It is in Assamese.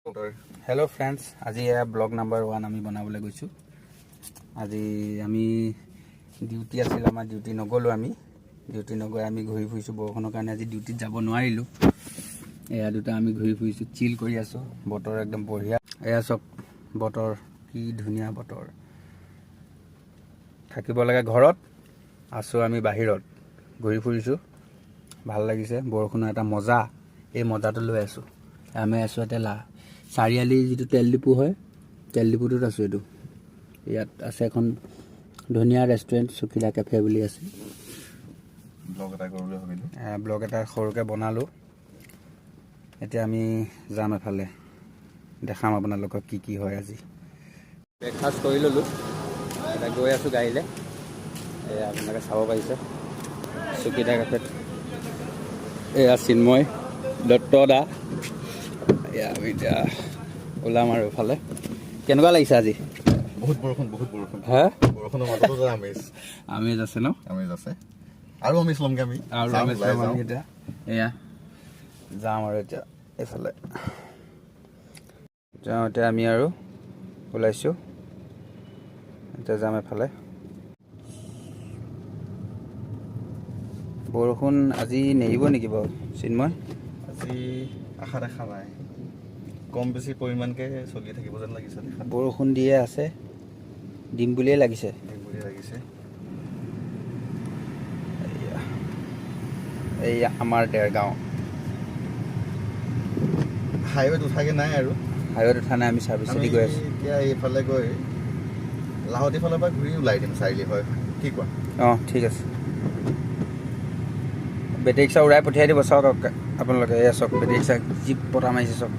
हेलो फ्रेंड्स, आज यह ब्लॉग नंबर 1 आम बनाबले गई। आज आम डिউটি आसिल आम डिউটি नगलो डिউটি नगै आम घूरी फुरिছোঁ बरखुणर कारण आज डिউটিत যাব নোৱাৰিলোঁ। एया दुटा आम घूरी फुरिছোঁ चिल কৰি আছোঁ। बतर एकदम बढ़िया। एया चक बतर कि धुनिया बतर। থাকিব লাগে ঘৰত, আছো আমি বাহিৰত ঘূৰি ফুৰিছোঁ। ভাল লাগিছে। বৰষুণৰ এটা মজা, এই মজাটো লৈ আছোঁ। আমি আছোঁ এতিয়া চাৰিআলি যিটো তেল ডিপু হয়, তেল ডিপুটোত আছোঁ। এইটো ইয়াত আছে এখন ধুনীয়া ৰেষ্টুৰেণ্ট, চুকিলা কেফে বুলি আছে। ব্লগ এটা সৰুকৈ বনালোঁ। এতিয়া আমি যাম এফালে, দেখাম আপোনালোকক কি কি হয়। আজি ব্ৰেকফাষ্ট কৰি ল'লোঁ, এতিয়া গৈ আছোঁ গাড়ীলৈ। এয়া আপোনালোকে চাব পাৰিছে চুকিলা কেফেত। এয়া চিন্ময় দত্ত দা। এয়া আমি এতিয়া ওলাম আৰু এফালে। কেনেকুৱা লাগিছে আজি? বহুত বৰষুণ, বহুত বৰষুণ। হা, বৰষুণৰ মাজতো যে আমেজ আমেজ আছে ন? আমেজ আছে। আৰু আমেজ ল'মগৈ আমি, আৰু আমেজ ল'ম আমি এতিয়া। এয়া যাম আৰু এতিয়া এইফালে যাওঁ। এতিয়া আমি আৰু ওলাইছোঁ, এতিয়া যাম এফালে। বৰষুণ আজি নেৰিব নেকি বাৰু চিন্ময়? আজি আশা দেখা নাই, কম বেছি পৰিমাণকৈ চলি থাকিব যেন লাগিছে। বৰষুণ দিয়ে আছে, দিম বুলিয়ে লাগিছে। এয়া আমাৰ দেৰগাঁও। হাইৱেত উঠাগে নাই আৰু, হাইৱেত উঠা নাই, আমি চাৰ্ভিচ চিটি গৈ আছোঁ। এতিয়া এইফালে গৈ লাহতি ফালৰ পৰা ঘূৰি ওলাই দিম চাৰিআলি। হয়, কি কোৱা? অঁ ঠিক আছে। বেটেৰী ৰিক্সা উৰাই পঠিয়াই দিব। চাওক আপোনালোকে, এয়া চাওক বেটেৰী ৰিক্সা যি পতা মাৰিছে চাওক।